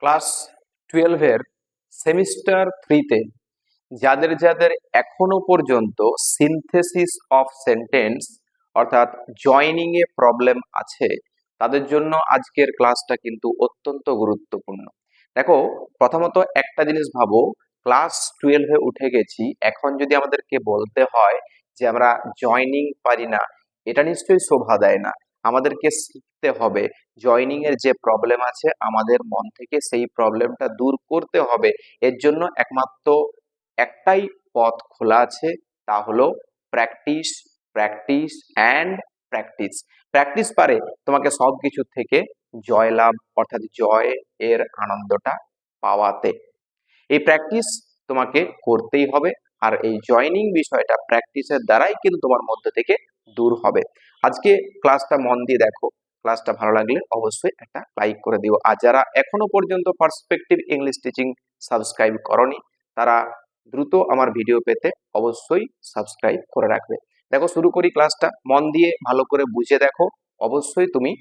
Class 12 এর semester 3 তে যাদের যাদের এখনো পর্যন্ত সিনথেসিস অফ সেন্টেন্স অর্থাৎ জয়নিং এ প্রবলেম আছে তাদের জন্য আজকের ক্লাসটা কিন্তু অত্যন্ত গুরুত্বপূর্ণ। দেখো, প্রথমত একটা জিনিস ভাবো, ক্লাস 12 এ উঠে গেছি, এখন যদি আমাদেরকে বলতে হয় যে আমরা জয়নিং পারি না, এটা নিশ্চয়ই শোভা দেয় না। আমাদেরকে শিখতে হবে জয়নিং এর যে প্রবলেম আছে আমাদের মন থেকে সেই প্রবলেমটা দূর করতে হবে। এর জন্য একমাত্র একটাই পথ খোলা আছে, তা হলো practice, practice and practice. Practice পারে তোমাকে সবকিছু থেকে জয়লাভ অর্থাৎ জয় এর আনন্দটা পাওয়াতে। এই প্র্যাকটিস তোমাকে করতেই হবে, আর এই জয়নিং বিষয়টা প্র্যাকটিসের দ্বারাই কিন্তু তোমার মধ্যে থেকে দূর হবে। আজকে ক্লাসটা মন দিয়ে দেখো, ক্লাসটা ভালো লাগলে অবশ্যই একটা লাইক করে দিও। আর যারা এখনো পর্যন্ত পার্সপেক্টিভ ইংলিশ টিচিং সাবস্ক্রাইব করনি, তারা দ্রুত আমার ভিডিও পেতে অবশ্যই সাবস্ক্রাইব করে রাখবে। দেখো, শুরু করি ক্লাসটা। মন দিয়ে ভালো করে বুঝে দেখো, অবশ্যই তুমি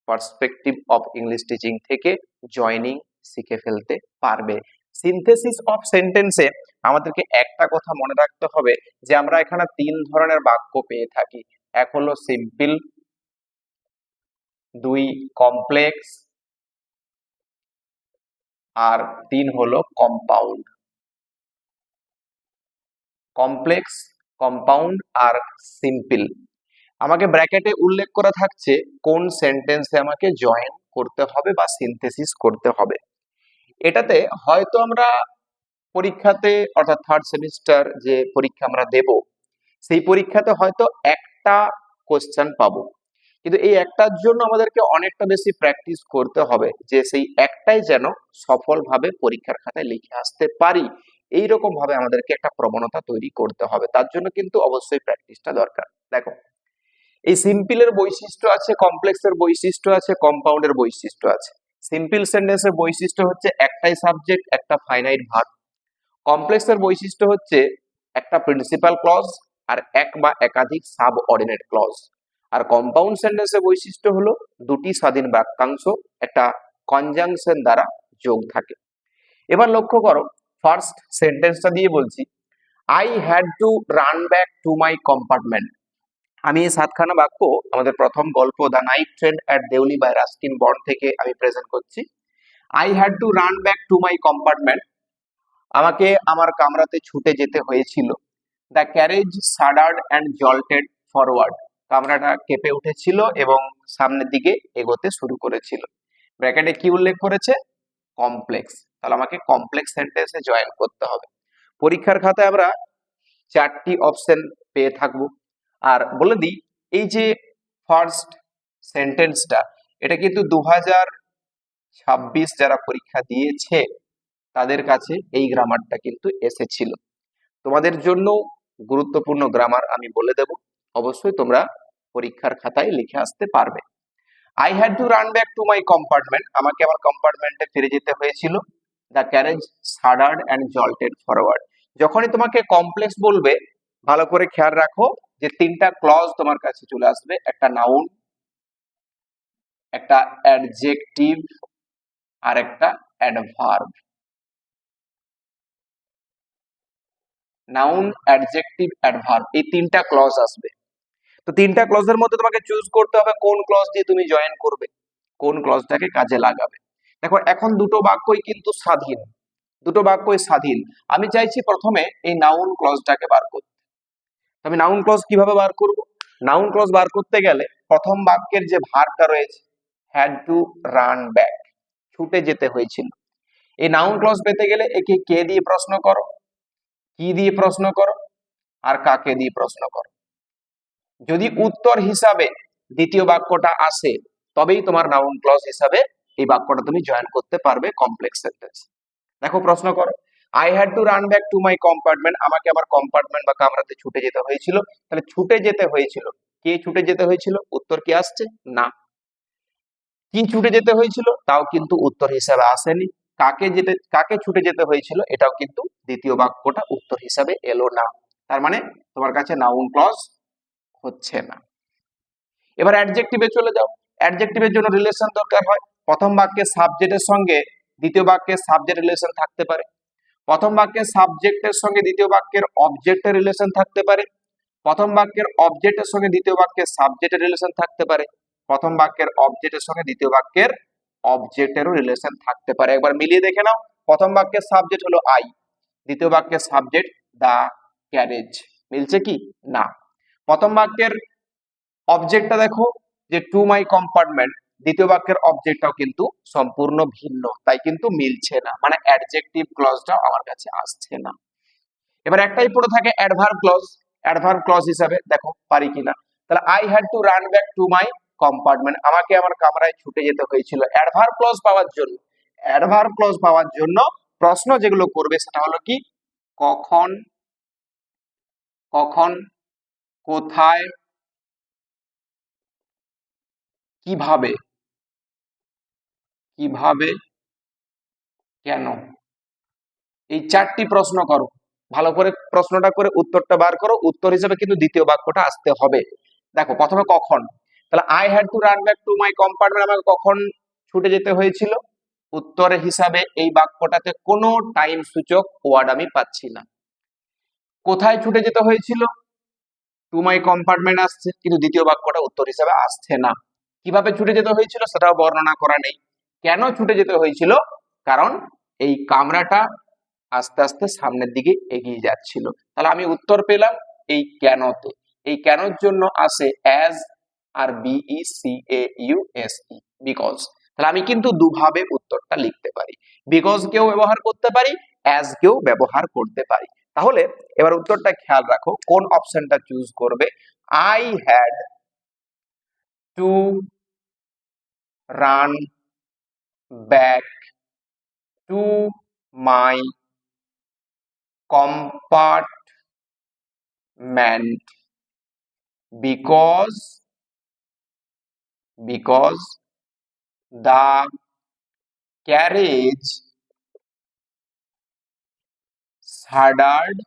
পার্সপেক্টিভ অফ ইংলিশ টিচিং থেকে জয়নিং শিখে ফেলতে পারবে। সিনথেসিস অফ সেন্টেন্সে আমাদেরকে একটা কথা মনে রাখতে হবে যে আমরা এখানে তিন ধরনের বাক্য পেয়ে থাকি। এক হলো সিম্পল, দুই কমপ্লেক্স, আর তিন হলো কম্পাউন্ড। কমপ্লেক্স, কম্পাউন্ড আর সিম্পল। আমাকে ব্র্যাকেটে উল্লেখ করা থাকছে কোন সেন্টেন্সে আমাকে জয়েন করতে হবে বা সিনথেসিস করতে হবে। এটাতে হয়তো আমরা পরীক্ষাতে অর্থাৎ থার্ড সেমিস্টার যে পরীক্ষা আমরা দেব, সেই পরীক্ষাতে হয়তো একটা কোশ্চেন পাবো, কিন্তু এই একটার জন্য আমাদেরকে অনেকটা বেশি প্র্যাকটিস করতে হবে যে সেই একটাই যেন সফলভাবে পরীক্ষার খাতায় লিখে আসতে পারি। এইরকম ভাবে আমাদেরকে একটা প্রবণতা তৈরি করতে হবে, তার জন্য কিন্তু অবশ্যই প্র্যাকটিসটা দরকার। দেখো, এই সিম্পলের বৈশিষ্ট্য আছে, কমপ্লেক্সের বৈশিষ্ট্য আছে, কম্পাউন্ডের বৈশিষ্ট্য আছে। সিম্পল সেন্টেন্সের বৈশিষ্ট্য হচ্ছে একটাই সাবজেক্ট, একটা ফাইনাইট ভার্ব। কমপ্লেক্সের বৈশিষ্ট্য হচ্ছে একটা প্রিন্সিপাল ক্লজ আর এক বা একাধিক সাবঅর্ডিনেট ক্লজ। আর কম্পাউন্ড সেন্টেন্সের বৈশিষ্ট্য হলো দুটি স্বাধীন বাক্যাংশ একটা কনজাংশন দ্বারা যোগ থাকে। এবার লক্ষ্য করো, ফার্স্ট সেন্টেন্সটা দিয়ে বলছি, I had to run back to my compartment. আমি এই সাতখানা বাক্য আমাদের প্রথম গল্প the night train at Deoli by Ruskin Bond থেকে আমি প্রেজেন্ট করছি। I had to run back to my compartment, আমাকে আমার কামরাতে ছুটে যেতে হয়েছিল। The carriage shuddered and jolted forward, কামরাটা কেঁপে উঠেছিল এবং সামনের দিকে এগোতে শুরু করেছিল। ব্র্যাকেটে কি উল্লেখ করেছে? কমপ্লেক্স। তাহলে আমাকে কমপ্লেক্স সেন্টেন্সে জয়েন করতে হবে। পরীক্ষার খাতায় আমরা চারটি অপশন পেয়ে থাকবো। আর বলে দিই, এই যে ফার্স্ট সেন্টেন্সটা, এটা কিন্তু 2026 যারা পরীক্ষা দিয়েছে তাদের কাছে এই গ্রামারটা কিন্তু এসেছিল। তোমাদের জন্য গুরুত্বপূর্ণ গ্রামার আমি বলে দেব, অবশ্যই তোমরা পরীক্ষার খাতায় লিখে আসতে পারবে। I had to run back to my compartment, আমাকে আমার কম্পার্টমেন্টে ফিরে যেতে হয়েছিল। The carriage shuddered and jolted forward. যখনই তোমাকে কমপ্লেক্স বলবে, ভালো করে খেয়াল রাখো যে তিনটা ক্লজ তোমার কাছে চলে আসবে, একটা নাউন, একটা অ্যাডজেক্টিভ আর একটা অ্যাডভার্ব। নাউন, অ্যাডজেক্টিভ, অ্যাডভার্ব, এই তিনটা ক্লজ আসবে। তো তিনটা ক্লজের মধ্যে তোমাকে চুজ করতে হবে কোন ক্লজ দিয়ে তুমি জয়েন করবে, কোন ক্লজটাকে কাজে লাগাবে। দেখো, এখন দুটো বাক্যই কিন্তু স্বাধীন, দুটো বাক্যই স্বাধীন। আমি চাইছি প্রথমে এই নাউন ক্লজটাকে বার করতে। আমি নাউন ক্লজ কিভাবে বার করব? নাউন ক্লজ বার করতে গেলে প্রথম বাক্যের যে ভার্বটা রয়েছে, হ্যাড টু রান ব্যাক, ছুটে যেতে হয়েছিল। এই নাউন ক্লজ পেতে গেলে একে কে দিয়ে প্রশ্ন করো, কি দিয়ে প্রশ্ন করো, আর কাকে দিয়ে প্রশ্ন করো। যদি উত্তর হিসাবে দ্বিতীয় বাক্যটা আসে, তবেই তোমার নাউন ক্লজ হিসাবে এই বাক্যটা তুমি জয়েন করতে পারবে কমপ্লেক্স সেন্টেন্স। দেখো, প্রশ্ন করো, I had to run back to my compartment, আমাকে আমার কম্পার্টমেন্ট বা কামরাতে ছুটে যেতে হয়েছিল। তাহলে ছুটে যেতে হয়েছিল, কে ছুটে যেতে হয়েছিল? উত্তর কি আসছে? না। কি ছুটে যেতে হয়েছিল? তাও কিন্তু উত্তর হিসাবে আসেনি। কাকে ছুটে যেতে হয়েছিল? এটাও কিন্তু দ্বিতীয় বাক্যটা উত্তর হিসাবে এলো না। তার মানে তোমার কাছে নাউন ক্লজ হচ্ছে না। এবার অ্যাডজেক্টিভে চলে যাও। অ্যাডজেক্টিভের জন্য রিলেশন দরকার হয়। প্রথম বাক্যে সাবজেক্টের সঙ্গে দ্বিতীয় বাক্যের সাবজেক্ট রিলেশন থাকতে পারে, প্রথম বাক্যের সাবজেক্টের সঙ্গে দ্বিতীয় বাক্যের অবজেক্টের রিলেশন থাকতে পারে, প্রথম বাক্যের অবজেক্টের সঙ্গে দ্বিতীয় বাক্যের সাবজেক্টের রিলেশন থাকতে পারে, প্রথম বাক্যের অবজেক্টের সঙ্গে দ্বিতীয় বাক্যের অবজেক্টেরও রিলেশন থাকতে পারে। একবার মিলিয়ে দেখে নাও, প্রথম বাক্যের সাবজেক্ট হলো আই, দ্বিতীয় বাক্যের সাবজেক্ট দা ক্যারেজ, মিলছে কি না? প্রথম বাক্যের অবজেক্টটা দেখো যে টু মাই কম্পার্টমেন্ট, দ্বিতীয় বাক্যের অবজেক্টটাও কিন্তু সম্পূর্ণ ভিন্ন, তাই কিন্তু মিলছে না, মানে অ্যাডজেক্টিভ ক্লজটাও আমার কাছে আসছে না। এবার একটাই পড়ে থাকে অ্যাডভার্ব ক্লজ, অ্যাডভার্ব ক্লজ হিসাবে দেখো পারি কিনা। তাহলে I had to run back to my compartment, আমাকে আমার কামরায় ছুটে যেতে হয়েছিল। অ্যাডভার্ব ক্লজ পাওয়ার জন্য, অ্যাডভার্ব ক্লজ পাওয়ার জন্য প্রশ্ন যেগুলো করবে সেটা হলো কি কখন, কখন, কোথায়, কিভাবে, কিভাবে, কেন, এই চারটি প্রশ্ন করো, ভালো করে প্রশ্নটা করে উত্তরটা বার করো, উত্তর হিসেবে কিন্তু দ্বিতীয় বাক্যটা আসতে হবে। দেখো প্রথমে কখন, তাহলে I had to run back to my compartment, আমাকে কখন ছুটে যেতে হয়েছিল, উত্তরের হিসাবে এই বাক্যটাতে কোনো টাইম সূচক ওয়ার্ড আমি পাচ্ছি না। কোথায় ছুটে যেতে হয়েছিল, টু মাই কম্পার্টমেন্ট আসছে, কিন্তু দ্বিতীয় বাক্যটা উত্তর হিসাবে আসছে না। কিভাবে ছুটে যেতে হয়েছিল সেটাও বর্ণনা করা নেই। কেন ছুটে যেতে হয়েছিল, কারণ এই কামরাটা আস্তে আস্তে সামনের দিকে এগিয়ে যাচ্ছিল। তাহলে আমি উত্তর পেলাম এই কেনতে। এই কেনর জন্য আসে অ্যাজ আর BECAUSE, বিকজ। তাহলে আমি কিন্তু দুভাবে উত্তরটা লিখতে পারি, বিকজ কেও ব্যবহার করতে পারি, অ্যাজ কেও ব্যবহার করতে পারি। তাহলে এবার উত্তরটা খেয়াল রাখো, কোন অপশনটা চুজ করবে। I had to run back to my compartment because the carriage shuddered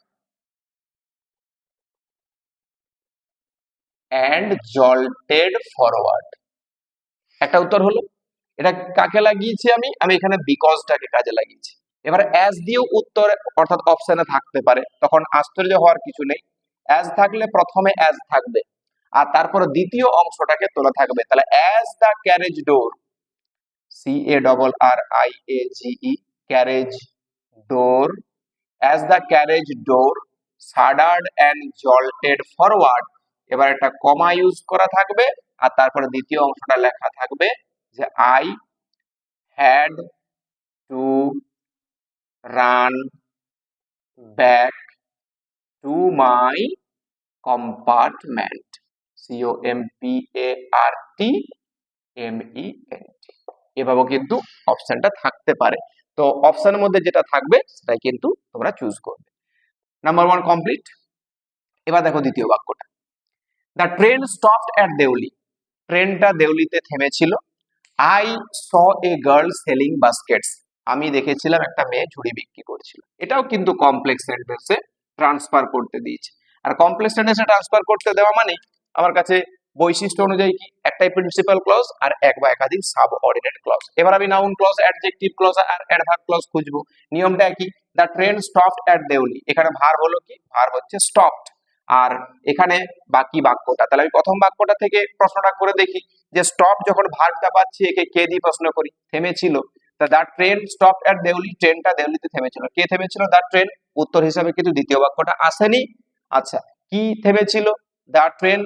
and jolted forward। একটা উত্তর হলো, এটা কাকে লাগিয়েছি আমি এখানে বিকজটাকে কাজে লাগিয়েছি। এবার অ্যাজ দিয়েও উত্তর অর্থাৎ অপশনে থাকতে পারে, তখন আশ্চর্য হওয়ার কিছু নেই। অ্যাজ থাকলে প্রথমে অ্যাজ থাকবে আর তারপরে দ্বিতীয় অংশটাকে তোলা থাকবে। তাহলে as the carriage door, CARRIAGE, carriage door, as the carriage door shuddered and jolted forward, এবার একটা কমা ইউজ করা থাকবে আর তারপরে দ্বিতীয় অংশটা লেখা থাকবে যে I had to run back to my compartment, COMPARTMENT। এভাবেও কিন্তু অপশনটা থাকতে পারে। তো অপশনের মধ্যে যেটা থাকবে সেটাই কিন্তু তোমরা চুজ করবে। Number 1 complete. এবার দেখো দ্বিতীয় বাক্যটা, the train stopped at Deuli, ট্রেনটা দেউলিতে থেমেছিল। I saw a girl selling baskets, আমি দেখেছিলাম একটা মেয়ে ঝুড়ি বিক্রি করছিল। এটাও কিন্তু কমপ্লেক্স সেন্টেন্সে ট্রান্সফার করতে দিয়েছে। আর কমপ্লেক্স সেন্টেন্সে ট্রান্সফার করতে দেওয়া মানে আমার কাছে বৈশিষ্ট্য অনুযায়ী কি একটাই প্রিন্সিপাল ক্লজ আর এক বা একাধিক সাবঅর্ডিনেট ক্লজ। এবার আমি নাউন ক্লজ, অ্যাডজেক্টিভ ক্লজ আর অ্যাডভার্ব ক্লজ খুঁজবো। নিয়মটা কি, the train stopped at Deuli, এখানে ভার্ব হলো কি, ভার্ব হচ্ছে স্টপড। আর এখানে বাকি বাক্যটা, তাহলে আমি প্রথম বাক্যটা থেকে প্রশ্নটা করে দেখি যে স্টপ যখন ভার্বটা পাচ্ছি একে কে দিয়ে প্রশ্ন করি, থেমেছিল। তা the train stop at Deuli, ট্রেনটা দেউলিতে থেমেছিল। কে থেমেছিল, দ্য ট্রেন, উত্তর হিসাবে কিন্তু দ্বিতীয় বাক্যটা আসেনি। আচ্ছা, কি থেমেছিল, দ্য ট্রেন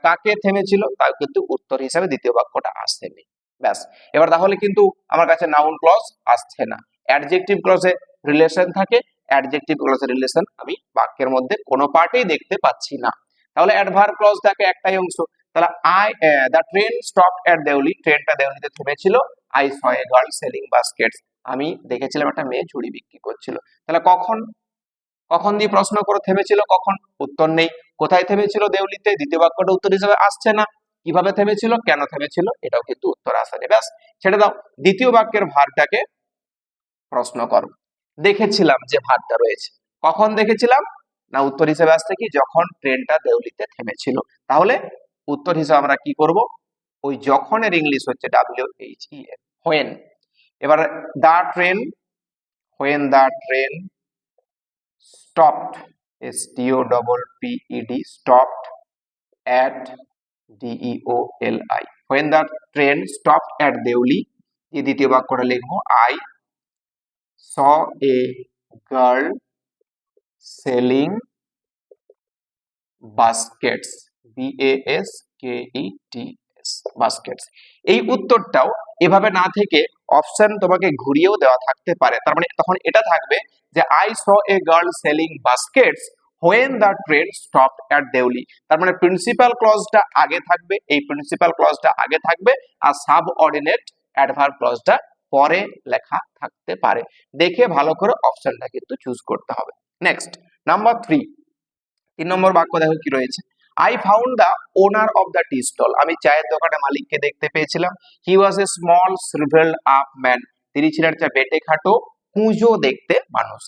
কাকে থেমেছিল, তাও কিন্তু উত্তর হিসাবে দ্বিতীয় বাক্যটা আসেনি। ব্যাস, এবার তাহলে কিন্তু আমার কাছে নাউন ক্লজ আসছে না। অ্যাডজেক্টিভ ক্লজে রিলেশন থাকে, অ্যাডজেক্টিভ ক্লজের রিলেশন আমি বাক্যের মধ্যে কোনো পার্টেই দেখতে পাচ্ছি না। তাহলে অ্যাডভার্ব ক্লজ থাকে একটাই অংশ। তাহলে the train stopped at Deuli, ট্রেনটা দেউলিতে থেমেছিল। I saw a girl selling baskets, আমি দেখেছিলাম একটা মেয়ে ঝুড়ি বিক্রি করছিল। তাহলে কখন, কখন দিয়ে প্রশ্ন করে থেমেছিল, কখন, উত্তর নেই। কোথায় থেমেছিল, দেউলিতে, দ্বিতীয় বাক্যটা উত্তর হিসেবে আসছে না। কিভাবে থেমেছিল, কেন থেমেছিল, এটাও কিন্তু উত্তর আসেনি। ব্যাস, ছেড়ে দাও। দ্বিতীয় বাক্যের ভার্বটাকে প্রশ্ন করো। দেখেছিলাম যে ভার্বটা রয়েছে, কখন দেখেছিলাম না, উত্তর হিসেবে আসছে কি, যখন ট্রেনটা দেউলিতে থেমেছিল। তাহলে উত্তর হিসেবে আমরা কি করব, ওই যখনের ইংলিশ হচ্ছে WHEN, হোয়েন। এবার the train, when the train stopped, stopped, stopped at deoli, when the train stopped at Deuli, এই দ্বিতীয় বাক্যটা লিখবো I saw a girl selling baskets, baskets, baskets। এই উত্তরটাও এভাবে না থেকে অপশন তোমাকে ঘুরিয়েও দেওয়া থাকতে পারে, তার মানে তখন এটা থাকবে যে I saw a girl selling baskets when the train stopped at Deuli. তার মানে প্রিন্সিপাল ক্লজটা আগে থাকবে, এই প্রিন্সিপাল ক্লজটা আগে থাকবে, আর সাবঅর্ডিনেট অ্যাডভার্ব ক্লজটা পরে লেখা থাকতে পারে। দেখে ভালো করে অপশনটা কিন্তু চুজ করতে হবে। নেক্সট নাম্বার 3, 3 নম্বর বাক্য দেখো কি রয়েছে। I found the owner of the tea stall, আমি চায়ের দোকানের মালিককে দেখতে পেয়েছিলাম। He was a small shriveled up man, তিনি ছিলেন একটা বেটে খাটো কুঁজো দেখতে মানুষ।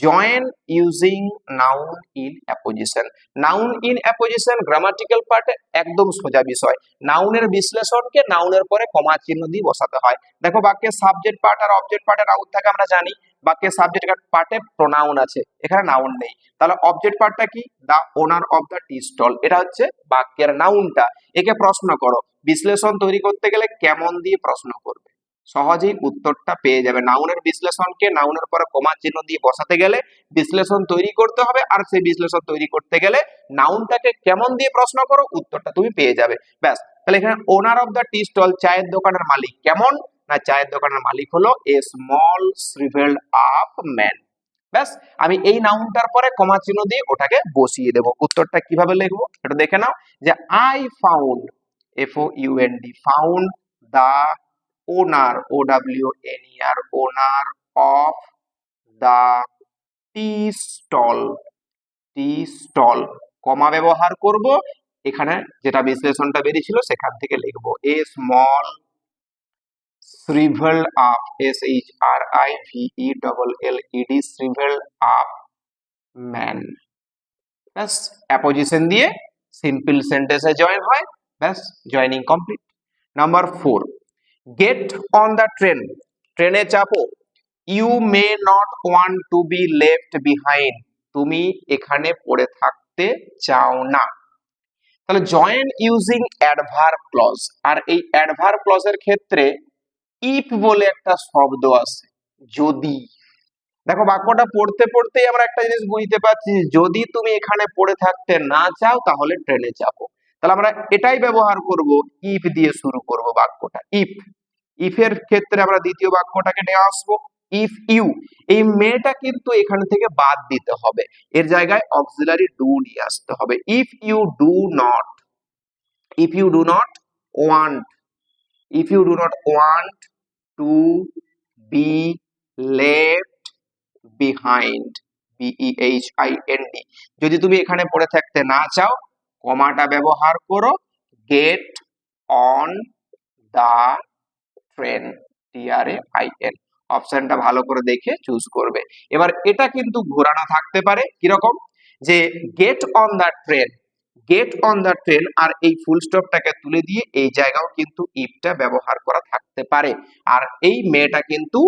Join using noun in apposition, noun in apposition grammatical পার্টে একদম সোজা বিষয়। নাউনের বিশ্লেষণকে নাউনের পরে কমা চিহ্ন দিয়ে বসাতে হয়। দেখো বাক্যের সাবজেক্ট পার্ট আর অবজেক্ট পার্টে নাউন থাকে আমরা জানি, বাক্যের সাবজেক্ট পার্টে প্রোনাউন আছে, এখানে নাউন নেই। তাহলে অবজেক্ট পার্টটা কি, দা ওনার অফ দা টি স্টল, এটা হচ্ছে বাক্যের নাউনটা। একে প্রশ্ন করো, বিশ্লেষণ তৈরি করতে গেলে কেমন দিয়ে প্রশ্ন করবে, সহজেই উত্তরটা পেয়ে যাবে। নাউনের বিশ্লেষণকে নাউনের পরে কমা চিহ্ন দিয়ে বসাতে গেলে বিশ্লেষণ তৈরি করতে হবে, আর সেই বিশ্লেষণ তৈরি করতে গেলে নাউনটাকে কেমন দিয়ে প্রশ্ন করো, উত্তরটা তুমি পেয়ে যাবে। ব্যাস, তাহলে এখানে ওনার অফ দা টি স্টল, চায়ের দোকানের মালিক কেমন, না চায়ের দোকানের মালিক হলো এ স্মল শ্রিভেলড আপ ম্যান। ব্যাস, আমি এই নাউনটার পরে কমা চিহ্ন দিয়ে ওটাকে বসিয়ে দেব। উত্তরটা কিভাবে লিখবো এটা দেখে নাও, যে I found, FOUND, found the owner, OWNER, owner of the tea stall, tea stall, comma ব্যবহার করব, এখানে যেটা বিশ্লেষণটা বেরিয়েছিল সেখান থেকে লিখবো a small shriveled up, SHRIVELLED, shriveled up man। ব্যাস, অ্যাপোজিশন দিয়ে সিম্পল সেন্টেন্সে জয়েন হয়, ব্যাস joining complete. Number 4, get on the train, ট্রেনে চাপো। You may not want to be left behind, তুমি এখানে পড়ে থাকতে চাও না। তাহলে জয়েন ইউজিং অ্যাডভার্ব ক্লজ, আর এই অ্যাডভার্ব ক্লজের ক্ষেত্রে ইফ বলে একটা শব্দ আছে, যদি। দেখো বাক্যটা পড়তে পড়তেই আমরা একটা জিনিস বুঝতে পারছি, যদি তুমি এখানে পড়ে থাকতে না চাও তাহলে ট্রেনে চাপো। তাহলে আমরা এটাই ব্যবহার করব, ইফ দিয়ে শুরু করব বাক্যটা। ইফ, ইফের ক্ষেত্রে আমরা দ্বিতীয় বাক্যটাকে নিয়ে আসবো, ইফ ইউ, এই মেটা কিন্তু এখান থেকে বাদ দিতে হবে, এর জায়গায় অক্সিলারি ডু নিয়ে আসতে হবে। If you do not, if you do not want, if you do not want to be left behind, BEHIND, যদি তুমি এখানে পড়ে থাকতে না চাও, কমাটা ব্যবহার করো, get on the train, TRAIN। অপশনটা ভালো করে দেখে চুজ করবে। এবার এটা কিন্তু ঘোরানো থাকতে পারে, কিরকম, যে get on the train, get on the train, আর এই ফুল স্টপটাকে তুলে দিয়ে এই জায়গাও কিন্তু ইফটা ব্যবহার করা থাকতে পারে। আর এই মেটা কিন্তু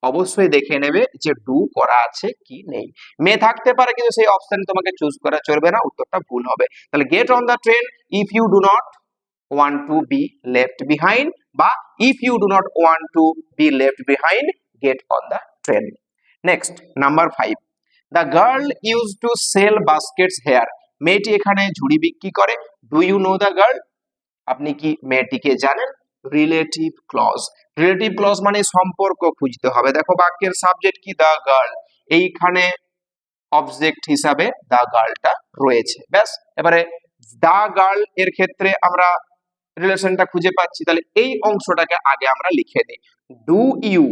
অবশ্যই দেখে নেবে যে ডু করা আছে কি নেই। মে থাকতে পারে কিন্তু সেই অপশন তোমাকে চুজ করা চলবে না, উত্তরটা ভুল হবে। তাহলে get on the train if you do not want to be left behind, বা if you do not want to be left behind, get on the train. Next number 5, the girl use to sell baskets here, মেয়েটি এখানে ঝুড়ি বিক্রি করে। Do you know the girl, আপনি কি মেয়েটিকে জানেন। রিলেটিভ ক্লজ, রিলেটিভ ক্লজ মানে সম্পর্ক খুঁজতে হবে। দেখো বাক্যের সাবজেক্ট কি, দ্য গার্ল, এইখানে অবজেক্ট হিসাবে দ্য গার্লটা রয়েছে। ব্যাস, এবারে দ্য গার্ল এর ক্ষেত্রে আমরা রিলেশনটা খুঁজে পাচ্ছি, তাহলে এই অংশটাকে আগে আমরা লিখে দিই। Do you,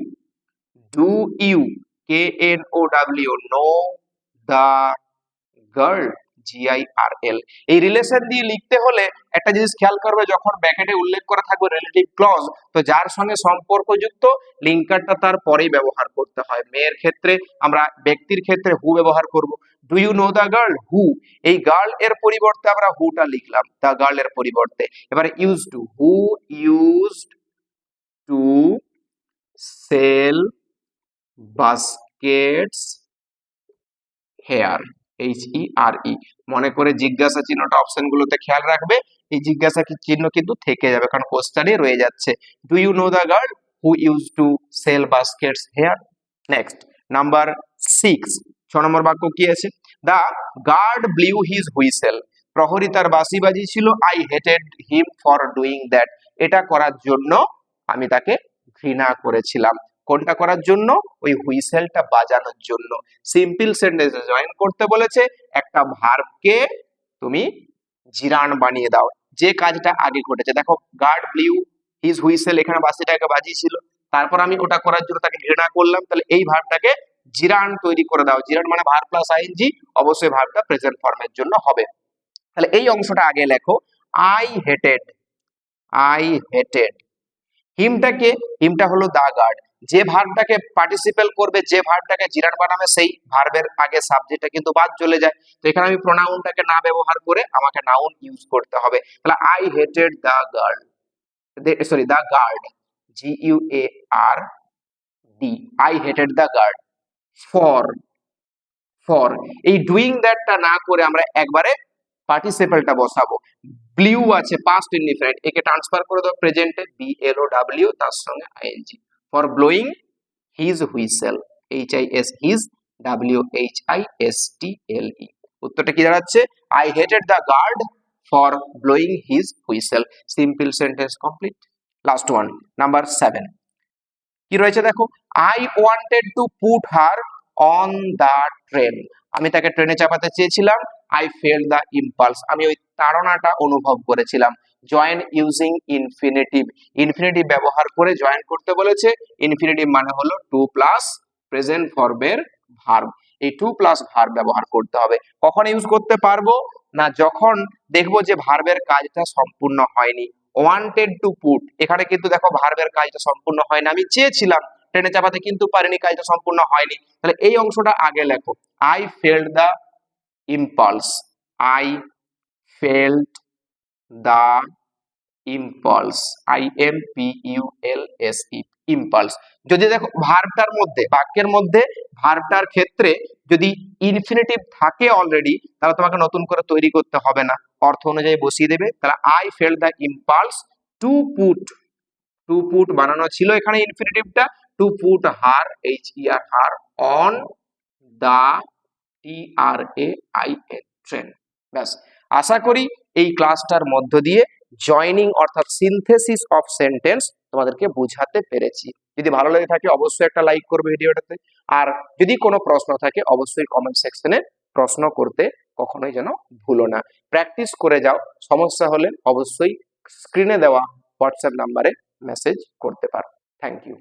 do you, KNOW, know the girl, GIRL। এই রিলেশন দিয়ে লিখতে হলে একটা জিনিস খেয়াল করবে, যখন ব্র্যাকেটে উল্লেখ করা থাকবে রিলেটিভ ক্লজ, তো যার সঙ্গে সম্পর্কযুক্ত লিঙ্কারটা তার পরেই ব্যবহার করতে হয়। মেয়ের ক্ষেত্রে আমরা, ব্যক্তির ক্ষেত্রে হু ব্যবহার করব। Do you know the girl, who, এই গার্ল এর পরিবর্তে আমরা হুটা লিখলাম দ্য গার্ল এর পরিবর্তে। এবারে use to, who used to sell baskets here, HERE। মনে করে জিজ্ঞাসা চিহ্নটা অপশন গুলোতে খেয়াল রাখবে, এই জিজ্ঞাসা চিহ্ন কিন্তু থেকে যাবে কারণ কোশ্চেনে রয়ে যাচ্ছে। Do you know the girl who use to sell baskets here? Next number 6, 6 number বাক্য কি আছে? The guard blew his whistle, প্রহরী তার বাঁশি বাজিয়েছিল। I hated him for doing that, এটা করার জন্য আমি তাকে ঘৃণা করেছিলাম। কোনটা করার জন্য? ওই হুইসেলটা বাজানোর জন্য। সিম্পল সেন্টেন্সে জয়েন করতে বলেছে, একটা ভার্বকে তুমি জিরান বানিয়ে দাও যে কাজটা আগে ঘটেছে। দেখো গার্ড ব্লিউ হিজ হুইসেল, এখানে বাঁশিটাকে বাজিয়েছিল, তারপর আমি ওটা করার জন্য তাকে ঘৃণা করলাম, তাহলে এই ভার্বটাকে জিরান তৈরি করে দাও। জিরান মানে ভার্ব প্লাস আইএনজি, অবশ্যই ভার্বটা প্রেজেন্ট ফর্মের জন্য হবে। তাহলে এই অংশটা আগে লেখো, আই হেটেড, আই হেটেড। হিমটাকে, হিমটা হলো দা গার্ড, যে ভার্বটাকে পার্টিসিপেল করবে, যে ভার্বটাকে জিরান বানাবে, সেই ভার্বের আগে সাবজেক্টটা কিন্তু বাদ চলে যায়। তো এখানে আমি প্রোনাউনটাকে না ব্যবহার করে আমাকে নাউন ইউজ করতে হবে। তাহলে I hated the girl, sorry the guard, GUARD, I hated the guard for, for এই ডুইং দ্যাটটা না করে আমরা একবারে পার্টিসিপেলটা বসাবো। ব্লিউ আছে পাস্ট ইনডিফারেন্ট, একে ট্রান্সফার করে দাও প্রেজেন্টে, BLOW, তার সঙ্গে ING. For blowing his whistle, HIS, his, WHISTLE। উত্তরটা কি দাঁড়াচ্ছে? I hated the guard for blowing his whistle. Simple sentence complete. Last one, number 7, কি রয়েছে দেখো, I wanted to put her on the train, আমি তাকে ট্রেনে চাপাতে চেয়েছিলাম। আই ফেল দা ইম্পালস, আমি ওই তাড়নাটা অনুভব করেছিলাম। জয়েন ইউজিং ইনফিনিটিভ, ইনফিনিটিভ ব্যবহার করে জয়েন করতে বলেছে। ইনফিনিটিভ মানে হলো টু প্লাস প্রেজেন্ট ভার্বের ভার্ব, এই টু প্লাস ভার্ব ব্যবহার করতে হবে। কখন ইউজ করতে পারবো না? যখন দেখবো যে ভার্বের কাজটা সম্পূর্ণ হয়নি। ওয়ান্টেড টু পুট, এখানে কিন্তু দেখো ভার্বের কাজটা সম্পূর্ণ হয় না, আমি চেয়েছিলাম ট্রেনে চাপাতে কিন্তু পারিনি, কাজটা সম্পূর্ণ হয়নি। তাহলে এই অংশটা আগে লেখো, I felt the impulse, I felt the impulse, IMPULSE, impulse. যদি দেখো ভার্বটার মধ্যে, বাক্যের মধ্যে ভার্বটার ক্ষেত্রে যদি ইনফিনিটিভ থাকে অলরেডি, তাহলে তোমাকে নতুন করে তৈরি করতে হবে না, অর্থ অনুযায়ী বসিয়ে দেবে। তাহলে I felt the impulse to put, to put বানানো ছিল এখানে ইনফিনিটিভটা, to put her, HER, her, on the, TRAIN, train. ব্যাস, আশা করি এই ক্লাসটার মধ্য দিয়ে জয়নিং অর্থাৎ সিনথেসিস অফ সেন্টেন্স তোমাদেরকে বোঝাতে পেরেছি। যদি ভালো লেগে থাকে অবশ্যই একটা লাইক করবে ভিডিওটাতে, আর যদি কোনো প্রশ্ন থাকে অবশ্যই কমেন্ট সেকশনে প্রশ্ন করতে কখনোই যেন ভুলো না। প্র্যাকটিস করে যাও, সমস্যা হলে অবশ্যই স্ক্রিনে দেওয়া হোয়াটসঅ্যাপ নাম্বারে মেসেজ করতে পারো। Thank you.